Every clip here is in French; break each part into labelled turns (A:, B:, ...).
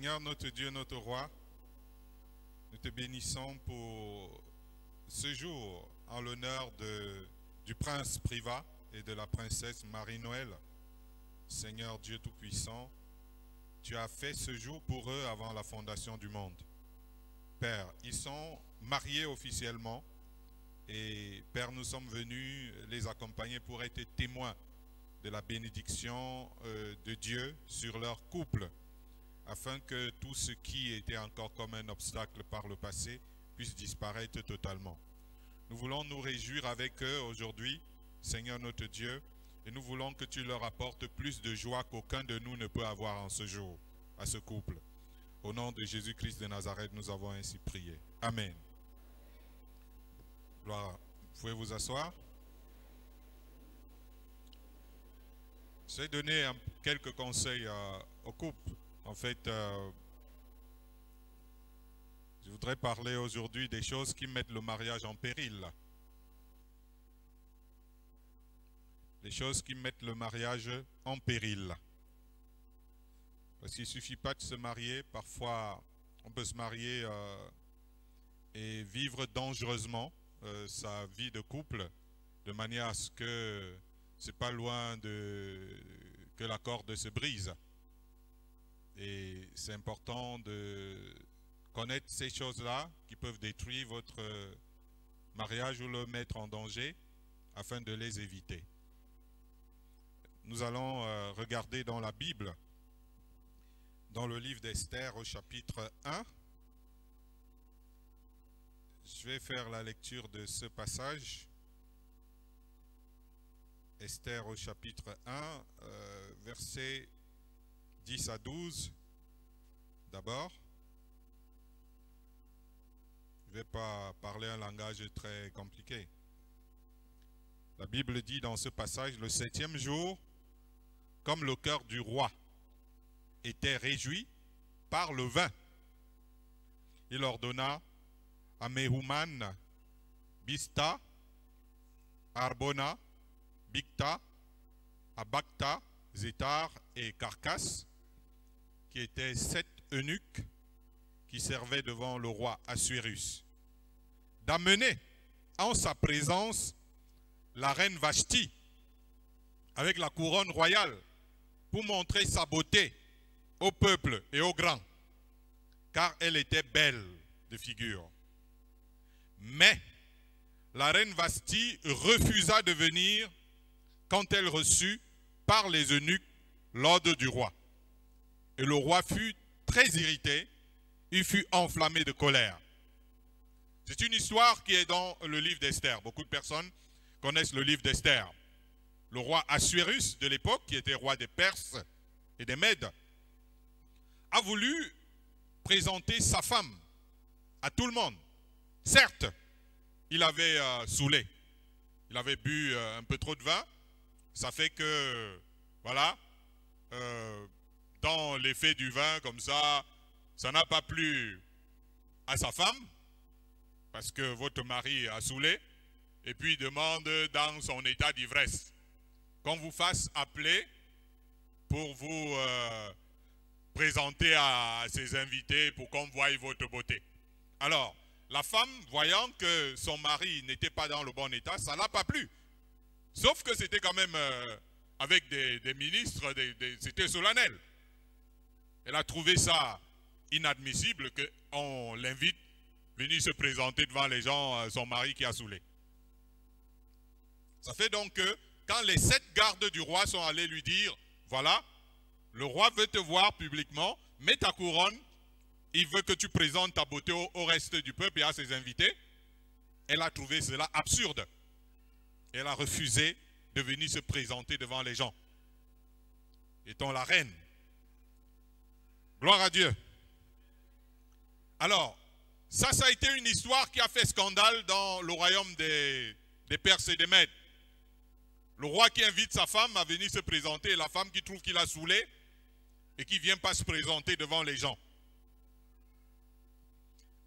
A: Seigneur, notre Dieu, notre roi, nous te bénissons pour ce jour en l'honneur du prince Privat et de la princesse Marie-Noël. Seigneur Dieu Tout-Puissant, tu as fait ce jour pour eux avant la fondation du monde. Père, ils sont mariés officiellement et Père, nous sommes venus les accompagner pour être témoins de la bénédiction de Dieu sur leur couple, afin que tout ce qui était encore comme un obstacle par le passé puisse disparaître totalement. Nous voulons nous réjouir avec eux aujourd'hui, Seigneur notre Dieu, et nous voulons que tu leur apportes plus de joie qu'aucun de nous ne peut avoir en ce jour, à ce couple. Au nom de Jésus-Christ de Nazareth, nous avons ainsi prié. Amen. Gloire. Vous pouvez vous asseoir. Je vais donner quelques conseils au couple. En fait, je voudrais parler aujourd'hui des choses qui mettent le mariage en péril. Les choses qui mettent le mariage en péril. Parce qu'il ne suffit pas de se marier. Parfois, on peut se marier et vivre dangereusement sa vie de couple, de manière à ce que c'est pas loin que la corde se brise. Et c'est important de connaître ces choses-là qui peuvent détruire votre mariage ou le mettre en danger afin de les éviter. Nous allons regarder dans la Bible, dans le livre d'Esther au chapitre 1. Je vais faire la lecture de ce passage. Esther au chapitre 1, versets 10 à 12, d'abord. Je ne vais pas parler un langage très compliqué. La Bible dit dans ce passage, le 7e jour, comme le cœur du roi était réjoui par le vin, il ordonna à Mehuman, Bista, Arbona, Bicta, Abacta, Zétar et Carcasse, qui étaient 7 eunuques qui servaient devant le roi Assuérus, d'amener en sa présence la reine Vashti avec la couronne royale pour montrer sa beauté au peuple et aux grands, car elle était belle de figure. Mais la reine Vashti refusa de venir quand elle reçut par les eunuques l'ordre du roi. Et le roi fut très irrité, il fut enflammé de colère. C'est une histoire qui est dans le livre d'Esther. Beaucoup de personnes connaissent le livre d'Esther. Le roi Assuérus de l'époque, qui était roi des Perses et des Mèdes, a voulu présenter sa femme à tout le monde. Certes, il avait saoulé, il avait bu un peu trop de vin. Ça fait que, voilà, dans l'effet du vin, comme ça n'a pas plu à sa femme, parce que votre mari a saoulé, et puis il demande dans son état d'ivresse qu'on vous fasse appeler pour vous présenter à ses invités, pour qu'on voie votre beauté. Alors, la femme, voyant que son mari n'était pas dans le bon état, ça ne l'a pas plu. Sauf que c'était quand même avec des ministres, c'était solennel. Elle a trouvé ça inadmissible qu'on l'invite venir se présenter devant les gens, son mari qui a saoulé. Ça fait donc que quand les 7 gardes du roi sont allés lui dire, voilà, le roi veut te voir publiquement, mets ta couronne, il veut que tu présentes ta beauté au reste du peuple et à ses invités. Elle a trouvé cela absurde. Elle a refusé de venir se présenter devant les gens, étant la reine. Gloire à Dieu. Alors, ça a été une histoire qui a fait scandale dans le royaume des Perses et des Mèdes. Le roi qui invite sa femme à venir se présenter et la femme qui trouve qu'il a saoulé et qui ne vient pas se présenter devant les gens.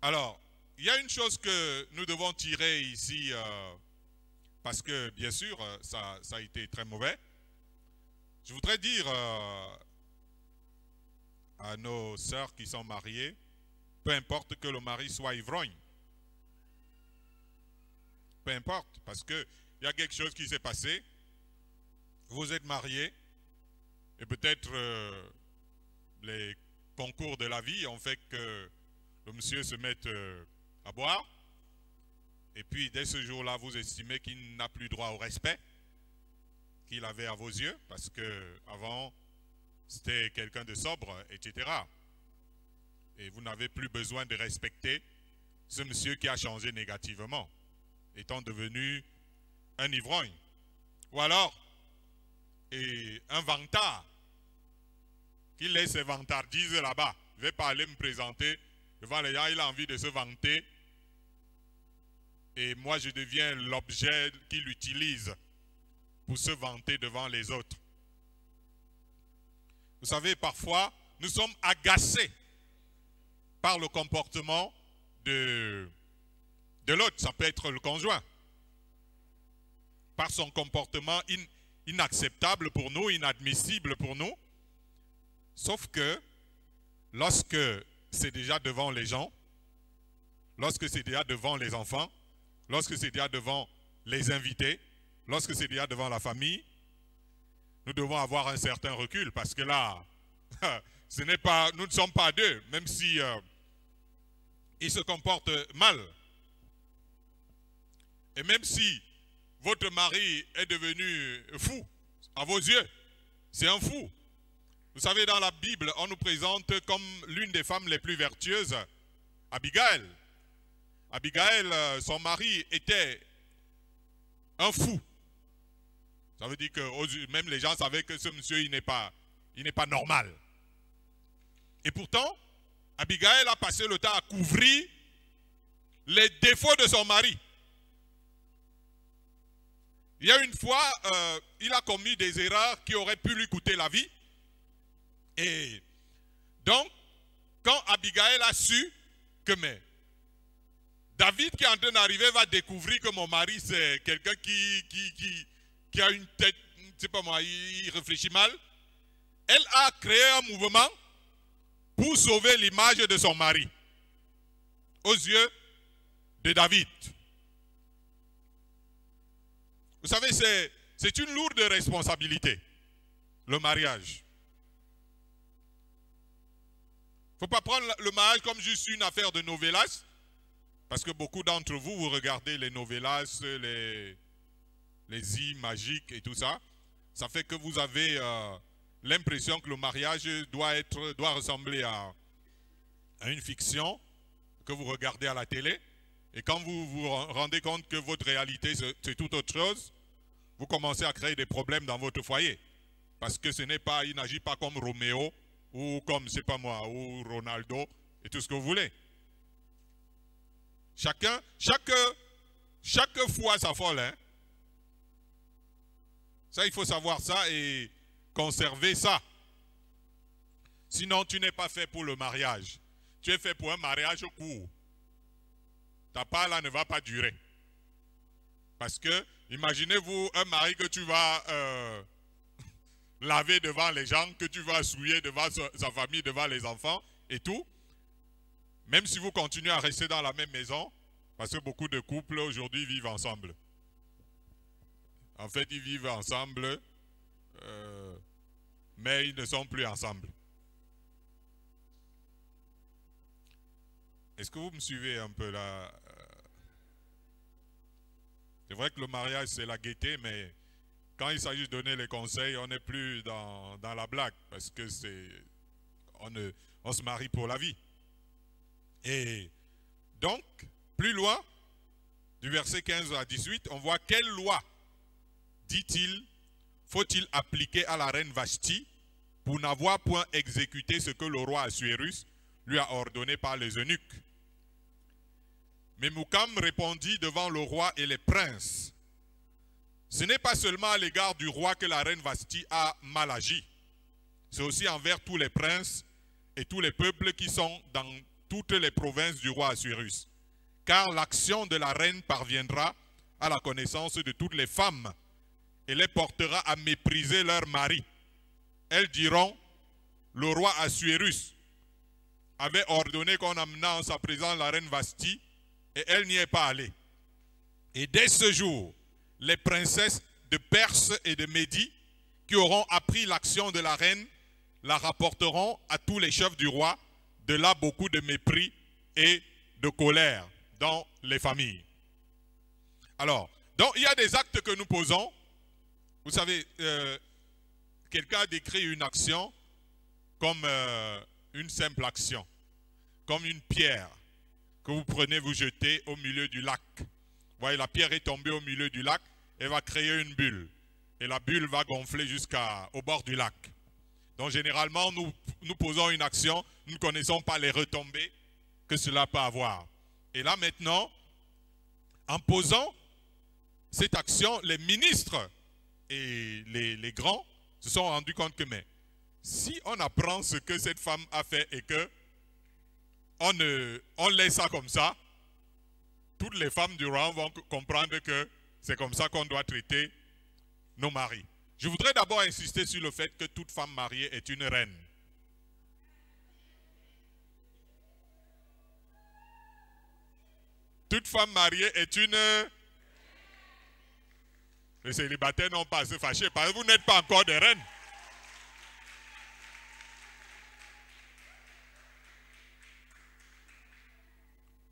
A: Alors, il y a une chose que nous devons tirer ici, parce que bien sûr, ça a été très mauvais. Je voudrais dire à nos sœurs qui sont mariées, peu importe que le mari soit ivrogne. Peu importe, parce qu'il y a quelque chose qui s'est passé. Vous êtes mariés, et peut-être les concours de la vie ont fait que le monsieur se mette à boire. Et puis, dès ce jour-là, vous estimez qu'il n'a plus droit au respect qu'il avait à vos yeux, parce qu'avant, c'était quelqu'un de sobre, etc. Et vous n'avez plus besoin de respecter ce monsieur qui a changé négativement, étant devenu un ivrogne. Ou alors, un vantard, qu'il laisse ses vantardises là-bas. Je ne vais pas aller me présenter devant les gens, il a envie de se vanter. Et moi, je deviens l'objet qu'il utilise pour se vanter devant les autres. Vous savez, parfois, nous sommes agacés par le comportement de l'autre. Ça peut être le conjoint. Par son comportement inacceptable pour nous, inadmissible pour nous. Sauf que, lorsque c'est déjà devant les gens, lorsque c'est déjà devant les enfants, lorsque c'est déjà devant les invités, lorsque c'est déjà devant la famille, nous devons avoir un certain recul parce que là, nous ne sommes pas deux, même si il se comporte mal. Et même si votre mari est devenu fou à vos yeux, c'est un fou. Vous savez, dans la Bible, on nous présente comme l'une des femmes les plus vertueuses, Abigail. Abigail, son mari était un fou. Ça veut dire que même les gens savaient que ce monsieur, il n'est pas normal. Et pourtant, Abigail a passé le temps à couvrir les défauts de son mari. Il y a une fois, il a commis des erreurs qui auraient pu lui coûter la vie. Et donc, quand Abigail a su que David qui est en train d'arriver va découvrir que mon mari c'est quelqu'un qui a une tête, je ne sais pas moi, il réfléchit mal, elle a créé un mouvement pour sauver l'image de son mari aux yeux de David. Vous savez, c'est une lourde responsabilité, le mariage. Il ne faut pas prendre le mariage comme juste une affaire de novelas, parce que beaucoup d'entre vous, vous regardez les novelas, les îles magiques et tout ça. Ça fait que vous avez l'impression que le mariage doit ressembler à une fiction que vous regardez à la télé. Et quand vous vous rendez compte que votre réalité, c'est tout autre chose, vous commencez à créer des problèmes dans votre foyer. Parce que il n'agit pas comme Roméo, ou comme, je ne sais pas moi, ou Ronaldo, et tout ce que vous voulez. Chaque fois sa folle, hein. Ça, il faut savoir ça et conserver ça. Sinon, tu n'es pas fait pour le mariage. Tu es fait pour un mariage court. Ta part là ne va pas durer. Parce que, imaginez-vous un mari que tu vas laver devant les gens, que tu vas souiller devant sa famille, devant les enfants et tout. Même si vous continuez à rester dans la même maison, parce que beaucoup de couples aujourd'hui vivent ensemble. En fait, ils vivent ensemble, mais ils ne sont plus ensemble. Est-ce que vous me suivez un peu là? C'est vrai que le mariage, c'est la gaieté, mais quand il s'agit de donner les conseils, on n'est plus dans la blague, parce que on se marie pour la vie. Et donc, plus loin, du verset 15 à 18, on voit quelle loi, dit-il, faut-il appliquer à la reine Vashti pour n'avoir point exécuté ce que le roi Assuérus lui a ordonné par les eunuques. Mais Memucan répondit devant le roi et les princes, ce n'est pas seulement à l'égard du roi que la reine Vashti a mal agi, c'est aussi envers tous les princes et tous les peuples qui sont dans toutes les provinces du roi Assuérus. Car l'action de la reine parviendra à la connaissance de toutes les femmes et les portera à mépriser leur mari. Elles diront, le roi Assuérus avait ordonné qu'on amenât en sa présence la reine Vashti, et elle n'y est pas allée. Et dès ce jour, les princesses de Perse et de Médie, qui auront appris l'action de la reine, la rapporteront à tous les chefs du roi. De là, beaucoup de mépris et de colère dans les familles. Alors, donc il y a des actes que nous posons. Vous savez, quelqu'un a décrit une action comme une simple action, comme une pierre que vous prenez, vous jetez au milieu du lac. Vous voyez, la pierre est tombée au milieu du lac, elle va créer une bulle. Et la bulle va gonfler jusqu'au bord du lac. Donc généralement, nous posons une action, nous ne connaissons pas les retombées que cela peut avoir. Et là maintenant, en posant cette action, les ministres et les grands se sont rendus compte que, mais si on apprend ce que cette femme a fait et que on laisse ça comme ça, toutes les femmes du roi vont comprendre que c'est comme ça qu'on doit traiter nos maris. Je voudrais d'abord insister sur le fait que toute femme mariée est une reine. Toute femme mariée est une... Les célibataires n'ont pas à se fâcher parce que vous n'êtes pas encore des reines.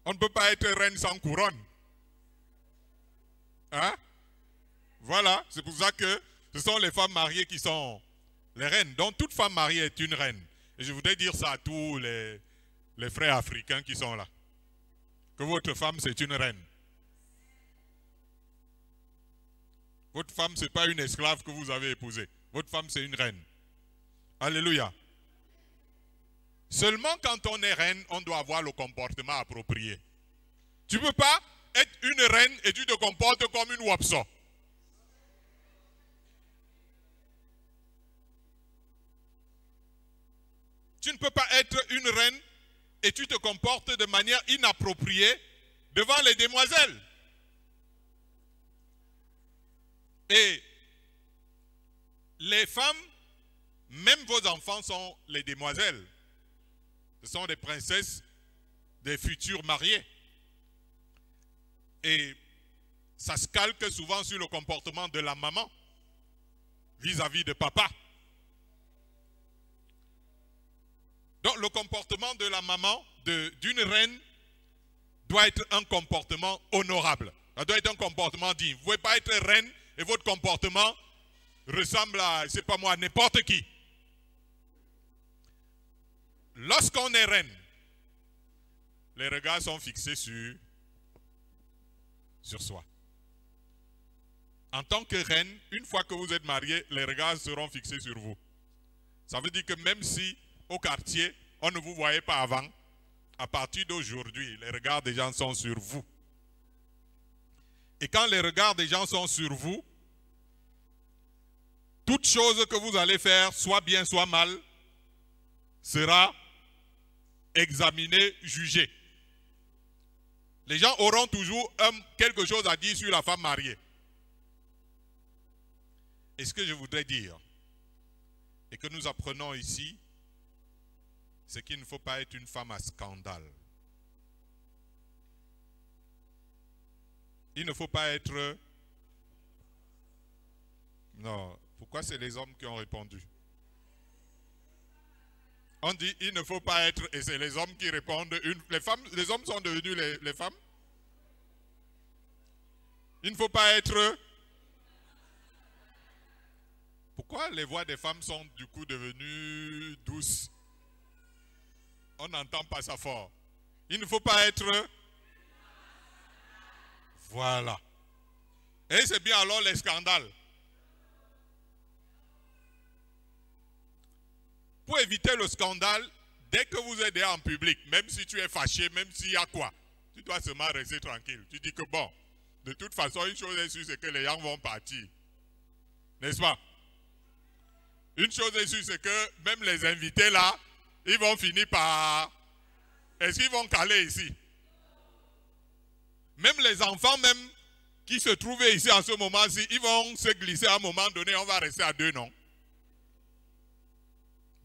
A: On ne peut pas être reine sans couronne. Hein? Voilà, c'est pour ça que ce sont les femmes mariées qui sont les reines. Donc toute femme mariée est une reine. Et je voudrais dire ça à tous les frères africains qui sont là. Que votre femme c'est une reine. Votre femme ce n'est pas une esclave que vous avez épousée. Votre femme c'est une reine. Alléluia. Seulement quand on est reine, on doit avoir le comportement approprié. Tu ne peux pas être une reine et tu te comportes comme une wapso. Tu ne peux pas être une reine et tu te comportes de manière inappropriée devant les demoiselles. Et les femmes, même vos enfants sont les demoiselles. Ce sont des princesses, des futures mariées. Et ça se calque souvent sur le comportement de la maman vis-à-vis de papa. Donc le comportement de la maman, d'une reine, doit être un comportement honorable. Ça doit être un comportement digne. Vous ne pouvez pas être reine et votre comportement ressemble à, je ne sais pas moi, n'importe qui. Lorsqu'on est reine, les regards sont fixés sur soi. En tant que reine, une fois que vous êtes marié, les regards seront fixés sur vous. Ça veut dire que même si au quartier, on ne vous voyait pas avant, à partir d'aujourd'hui, les regards des gens sont sur vous. Et quand les regards des gens sont sur vous, toute chose que vous allez faire, soit bien, soit mal, sera examinée, jugée. Les gens auront toujours quelque chose à dire sur la femme mariée. Et ce que je voudrais dire, et que nous apprenons ici, c'est qu'il ne faut pas être une femme à scandale. Il ne faut pas être... Non, pourquoi c'est les hommes qui ont répondu? On dit, il ne faut pas être... Et c'est les hommes qui répondent. Les hommes sont devenus les femmes. Il ne faut pas être... Pourquoi les voix des femmes sont du coup devenues douces? On n'entend pas ça fort. Il ne faut pas être... Voilà. Et c'est bien alors les scandales. Pour éviter le scandale, dès que vous êtes en public, même si tu es fâché, même s'il y a quoi, tu dois seulement rester tranquille. Tu dis que bon, de toute façon, une chose est sûre, c'est que les gens vont partir. N'est-ce pas? Une chose est sûre, c'est que même les invités là, ils vont finir par... Est-ce qu'ils vont caler ici? Même les enfants même qui se trouvaient ici en ce moment-ci, ils vont se glisser à un moment donné, on va rester à deux, non?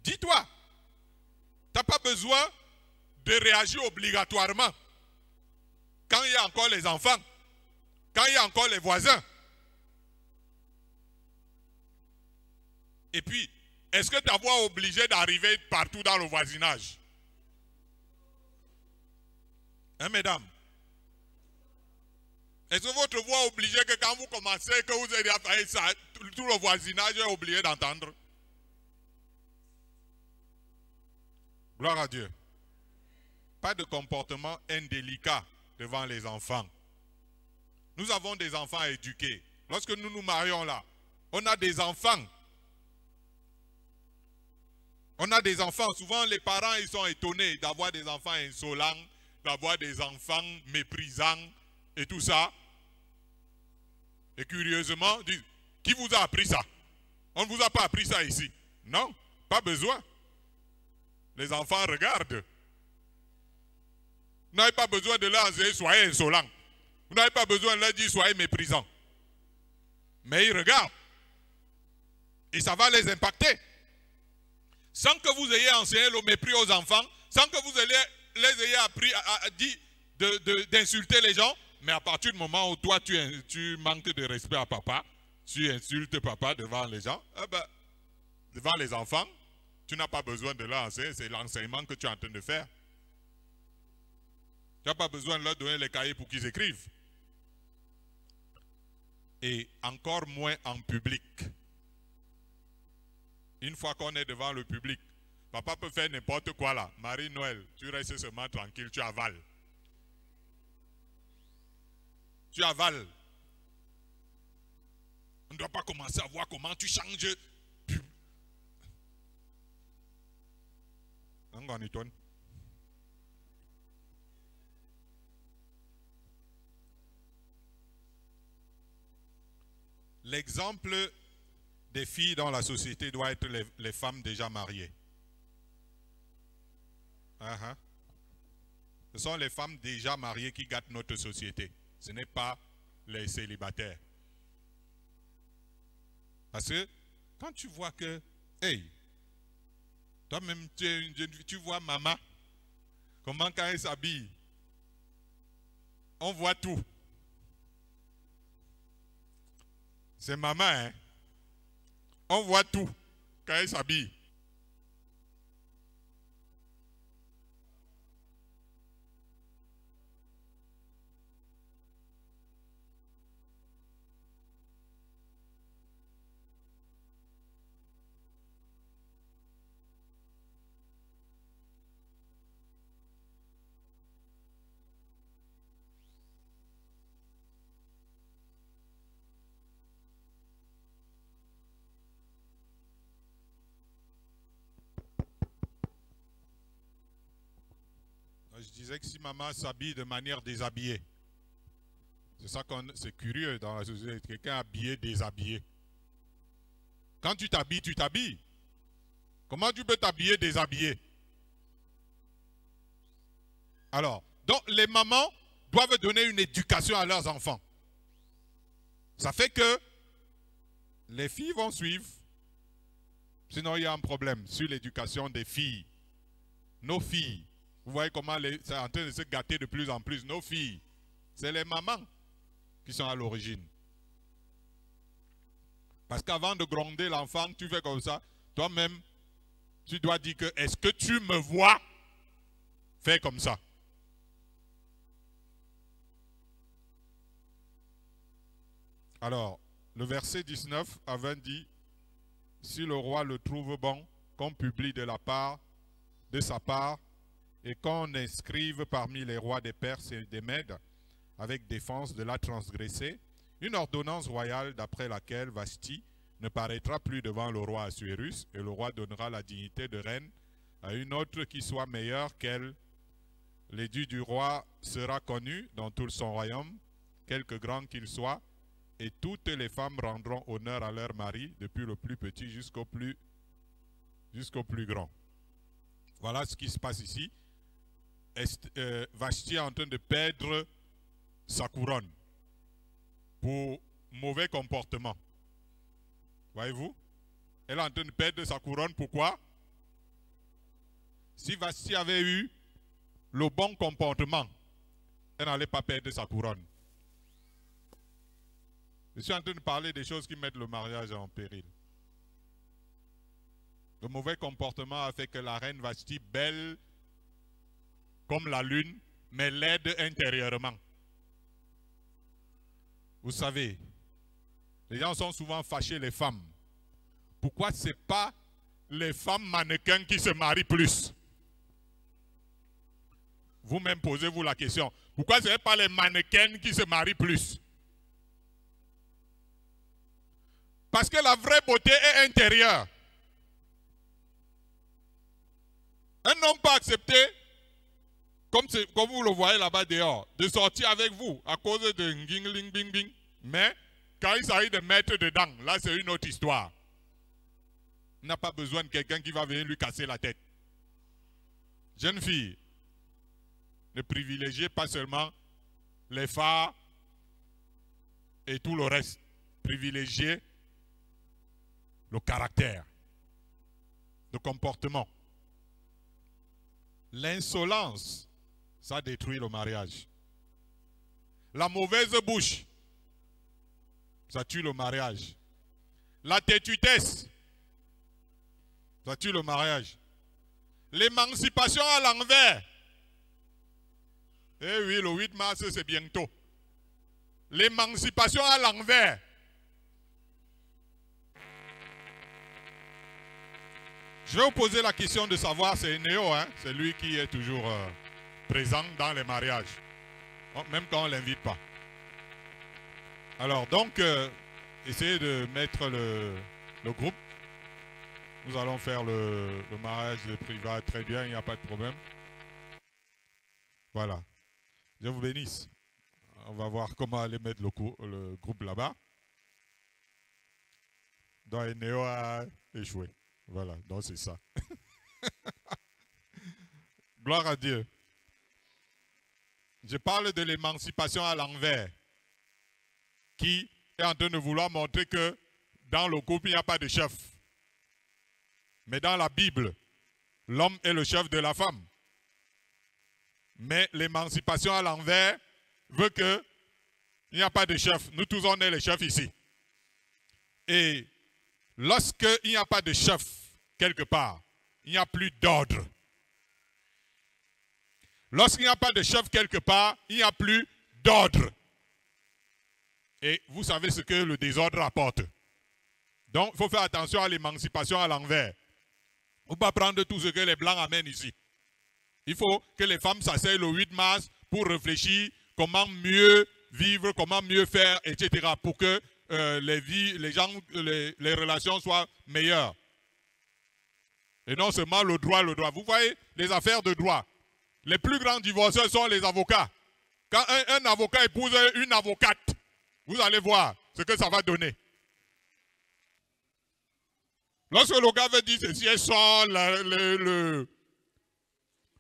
A: Dis-toi, Tu n'as pas besoin de réagir obligatoirement. Quand il y a encore les enfants, quand il y a encore les voisins. Et puis, est-ce que ta voix est obligée d'arriver partout dans le voisinage? Hein, mesdames? Est-ce que votre voix est obligée que quand vous commencez, que vous ayez fait ça, tout le voisinage est obligé d'entendre? Gloire à Dieu. Pas de comportement indélicat devant les enfants. Nous avons des enfants à éduquer. Lorsque nous nous marions là, on a des enfants. On a des enfants. Souvent, les parents, ils sont étonnés d'avoir des enfants insolents, d'avoir des enfants méprisants et tout ça. Et curieusement, ils disent, qui vous a appris ça? On ne vous a pas appris ça ici. Non, pas besoin. Les enfants regardent. Vous n'avez pas besoin de leur dire, soyez insolents. Vous n'avez pas besoin de leur dire, soyez méprisants. Mais ils regardent. Et ça va les impacter. Sans que vous ayez enseigné le mépris aux enfants, sans que vous les ayez appris à dire d'insulter les gens, mais à partir du moment où toi tu manques de respect à papa, tu insultes papa devant les gens, eh ben, devant les enfants, tu n'as pas besoin de leur enseigner, c'est l'enseignement que tu es en train de faire. Tu n'as pas besoin de leur donner les cahiers pour qu'ils écrivent. Et encore moins en public. Une fois qu'on est devant le public, papa peut faire n'importe quoi là. Marie-Noël, tu restes seulement tranquille, tu avales. Tu avales. On ne doit pas commencer à voir comment tu changes. L'exemple des filles dans la société doit être les femmes déjà mariées. Ce sont les femmes déjà mariées qui gâtent notre société. Ce n'est pas les célibataires. Parce que quand tu vois que, hey, toi-même tu vois maman, comment quand elle s'habille, on voit tout. C'est maman, hein. On voit tout quand elle s'habille. Je disais que si maman s'habille de manière déshabillée, c'est curieux dans la société, quelqu'un habillé, déshabillé. Quand tu t'habilles, tu t'habilles. Comment tu peux t'habiller déshabillé? Alors, donc les mamans doivent donner une éducation à leurs enfants. Ça fait que les filles vont suivre. Sinon, il y a un problème sur l'éducation des filles. Nos filles. Vous voyez comment c'est en train de se gâter de plus en plus. Nos filles, c'est les mamans qui sont à l'origine. Parce qu'avant de gronder l'enfant, tu fais comme ça. Toi-même, tu dois dire que, est-ce que tu me vois? Fais comme ça. Alors, le verset 19 à 20 dit, si le roi le trouve bon, qu'on publie de sa part, et qu'on inscrive parmi les rois des Perses et des Mèdes, avec défense de la transgresser, une ordonnance royale d'après laquelle Vashti ne paraîtra plus devant le roi Assuérus, et le roi donnera la dignité de reine à une autre qui soit meilleure qu'elle. L'édit du roi sera connu dans tout son royaume, quelque grand qu'il soit, et toutes les femmes rendront honneur à leur mari, depuis le plus petit jusqu'au plus grand. Voilà ce qui se passe ici. Vashti est en train de perdre sa couronne pour mauvais comportement. Voyez-vous? Elle est en train de perdre sa couronne. Pourquoi? Si Vashti avait eu le bon comportement, elle n'allait pas perdre sa couronne. Je suis en train de parler des choses qui mettent le mariage en péril. Le mauvais comportement a fait que la reine Vashti, belle comme la lune, mais laide intérieurement. Vous savez, les gens sont souvent fâchés, les femmes. Pourquoi ce n'est pas les femmes mannequins qui se marient plus? Vous-même posez-vous la question. Pourquoi ce n'est pas les mannequins qui se marient plus? Parce que la vraie beauté est intérieure. Un homme peut accepter, comme vous le voyez là-bas dehors, de sortir avec vous à cause de nging bing bing. Mais quand il s'agit de mettre dedans, là c'est une autre histoire. Il n'a pas besoin de quelqu'un qui va venir lui casser la tête. Jeune fille, ne privilégiez pas seulement les phares et tout le reste. Privilégiez le caractère, le comportement. L'insolence, ça détruit le mariage. La mauvaise bouche, ça tue le mariage. La têtutesse, ça tue le mariage. L'émancipation à l'envers. Eh oui, le 8 mars, c'est bientôt. L'émancipation à l'envers. Je vais vous poser la question de savoir, c'est Néo, hein? C'est lui qui est toujours présent dans les mariages. Même quand on ne l'invite pas. Alors, donc, essayez de mettre le groupe. Nous allons faire le mariage de privat très bien, il n'y a pas de problème. Voilà. Je vous bénisse. On va voir comment aller mettre le groupe là-bas. Donc, Néo a échoué. Voilà, donc c'est ça. Gloire à Dieu. Je parle de l'émancipation à l'envers, qui est en train de vouloir montrer que dans le couple, il n'y a pas de chef. Mais dans la Bible, l'homme est le chef de la femme. Mais l'émancipation à l'envers veut qu'il n'y a pas de chef. Nous tous, on est les chefs ici. Et lorsqu'il n'y a pas de chef quelque part, il n'y a plus d'ordre. Lorsqu'il n'y a pas de chef quelque part, il n'y a plus d'ordre. Et vous savez ce que le désordre apporte. Donc, il faut faire attention à l'émancipation à l'envers. Il ne faut pas prendre tout ce que les Blancs amènent ici. Il faut que les femmes s'asseyent le 8 mars pour réfléchir comment mieux vivre, comment mieux faire, etc. pour que les relations soient meilleures. Et non seulement le droit. Vous voyez, les affaires de droit. Les plus grands divorceurs sont les avocats. Quand un avocat épouse une avocate, vous allez voir ce que ça va donner. Lorsque le gars veut dire ceci, elle sort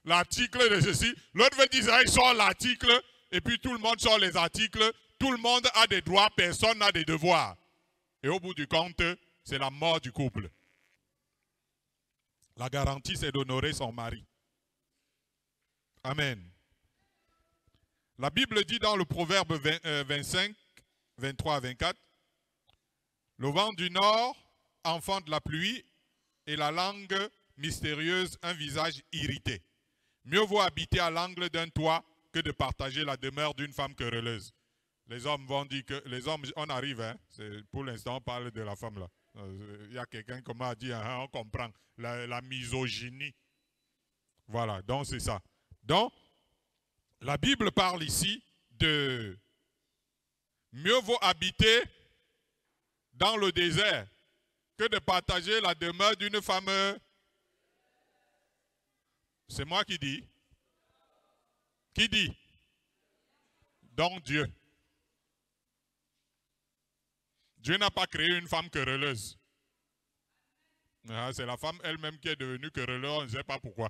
A: l'article de ceci, l'autre veut dire ça, il sort l'article, et puis tout le monde sort les articles, tout le monde a des droits, personne n'a des devoirs. Et au bout du compte, c'est la mort du couple. La garantie, c'est d'honorer son mari. Amen. La Bible dit dans le Proverbe 25, 23 à 24, le vent du nord enfante la pluie et la langue mystérieuse un visage irrité. Mieux vaut habiter à l'angle d'un toit que de partager la demeure d'une femme querelleuse. Les hommes vont dire que, les hommes, on arrive, hein, pour l'instant on parle de la femme là. Il y a quelqu'un qui m'a dit, hein, on comprend, la misogynie. Voilà, donc c'est ça. Donc, la Bible parle ici de mieux vaut habiter dans le désert que de partager la demeure d'une femme. C'est moi qui dis. Qui dit? Donc Dieu. Dieu n'a pas créé une femme querelleuse. C'est la femme elle-même qui est devenue querelleuse, on ne sait pas pourquoi.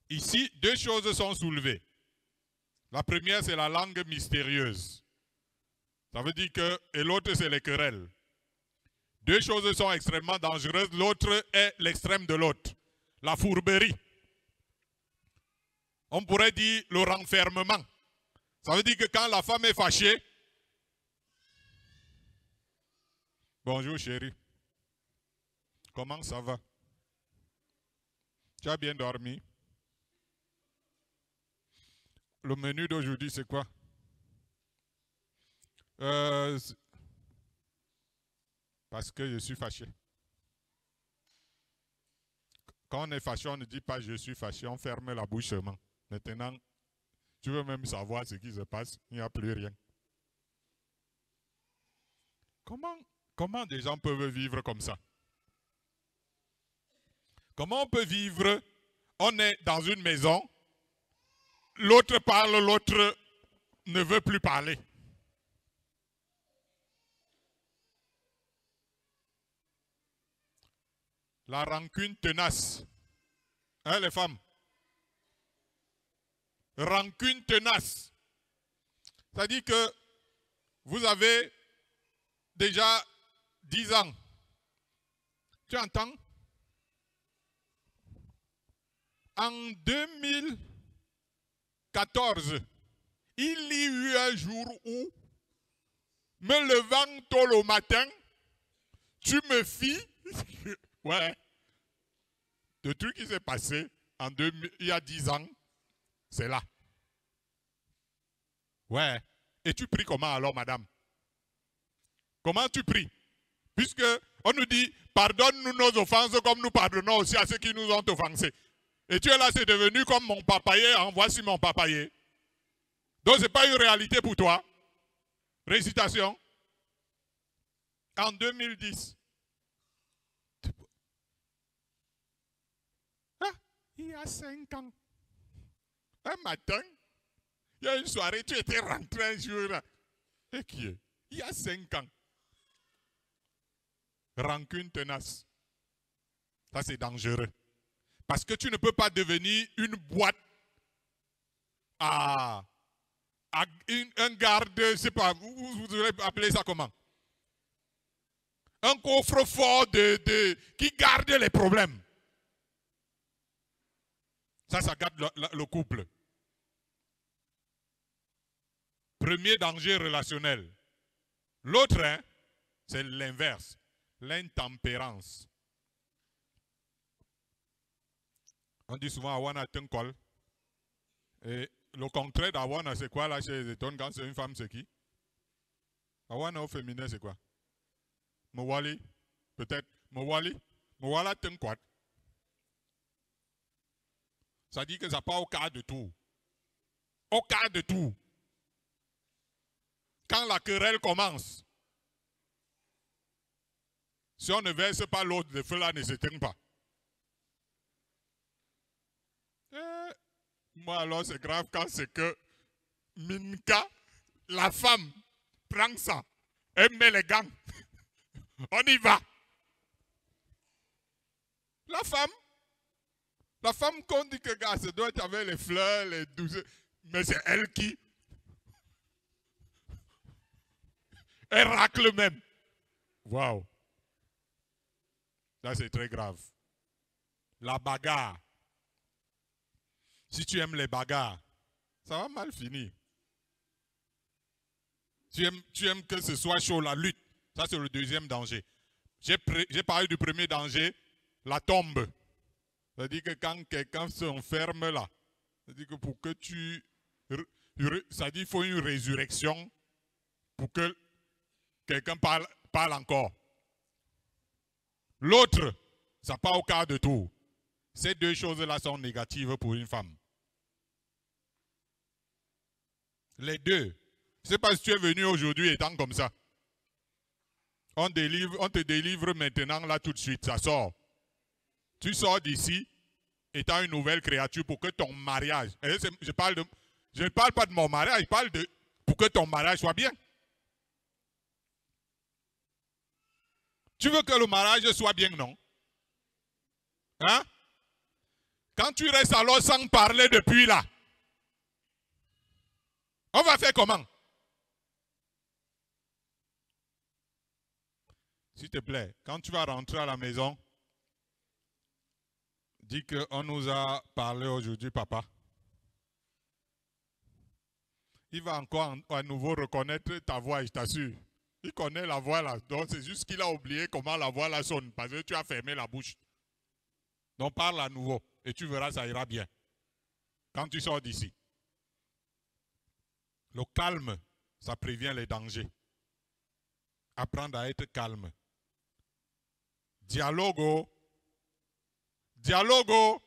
A: Ici, deux choses sont soulevées. La première, c'est la langue mystérieuse. Ça veut dire que, et l'autre, c'est les querelles. Deux choses sont extrêmement dangereuses. L'autre est l'extrême de l'autre. La fourberie. On pourrait dire le renfermement. Ça veut dire que quand la femme est fâchée, bonjour chérie, comment ça va? Tu as bien dormi? Le menu d'aujourd'hui c'est quoi? Parce que je suis fâché. Quand on est fâché, on ne dit pas je suis fâché, on ferme la bouche seulement. Maintenant, tu veux même savoir ce qui se passe, il n'y a plus rien. Comment des gens peuvent vivre comme ça? Comment on peut vivre? On est dans une maison, l'autre parle, l'autre ne veut plus parler. La rancune tenace. Hein, les femmes? Rancune tenace. C'est-à-dire que vous avez déjà 10 ans. Tu entends? En 2014, il y eut un jour où, me levant tôt le matin, tu me fis, ouais, le truc qui s'est passé il y a 10 ans, c'est là. Ouais. Et tu pries comment alors, madame? Comment tu pries? Puisque on nous dit, pardonne-nous nos offenses comme nous pardonnons aussi à ceux qui nous ont offensés. Et tu es là, c'est devenu comme mon papayer, hein, voici mon papayer. Donc ce n'est pas une réalité pour toi. Récitation. En 2010. Ah, il y a 5 ans. Un matin, il y a une soirée, tu étais rentré un jour. Et qui est? Il y a 5 ans. Rancune tenace. Ça, c'est dangereux. Parce que tu ne peux pas devenir une boîte un garde, je ne sais pas, vous devez appeler ça comment? Un coffre-fort qui garde les problèmes. Ça garde le couple. Premier danger relationnel. L'autre, hein, c'est l'inverse. L'intempérance. On dit souvent Awana Tenkol. Et le contraire d'Awana, c'est quoi là chez les Étonnes quand c'est une femme, c'est qui? Awana au féminin, c'est quoi? Mowali, peut-être. Mowali. Mowala Tenkol. Ça dit que ça part au quart de tout. Au quart de tout. Quand la querelle commence, si on ne verse pas l'autre, le feu là ne s'éteint pas. Moi alors c'est grave quand c'est que Minka, la femme, prend ça, elle met les gants. On y va. La femme qu'on dit que gars, ça doit être avec les fleurs, les douceurs, mais c'est elle qui. Elle racle même. Waouh. Ça c'est très grave. La bagarre. Si tu aimes les bagarres, ça va mal finir. Tu aimes que ce soit chaud, la lutte. Ça, c'est le deuxième danger. J'ai parlé du premier danger, la tombe. C'est-à-dire que quand quelqu'un s'enferme là, c'est-à-dire que pour que ça dit qu'il faut une résurrection pour que quelqu'un parle encore. L'autre, ça part au quart de tour. Ces deux choses-là sont négatives pour une femme. Les deux. Je ne sais pas si tu es venu aujourd'hui étant comme ça. On te délivre maintenant là tout de suite, ça sort. Tu sors d'ici étant une nouvelle créature pour que ton mariage, je ne parle pas de mon mariage, je parle pour que ton mariage soit bien. Tu veux que le mariage soit bien, non? Hein? Quand tu restes alors sans parler depuis là, on va faire comment? s'il te plaît, quand tu vas rentrer à la maison, dis qu'on nous a parlé aujourd'hui, papa. Il va encore à nouveau reconnaître ta voix, je t'assure. Il connaît la voix là. Donc c'est juste qu'il a oublié comment la voix là sonne. Parce que tu as fermé la bouche. Donc parle à nouveau. Et tu verras, ça ira bien. Quand tu sors d'ici. Le calme, ça prévient les dangers. Apprendre à être calme. Dialogo. Dialogo.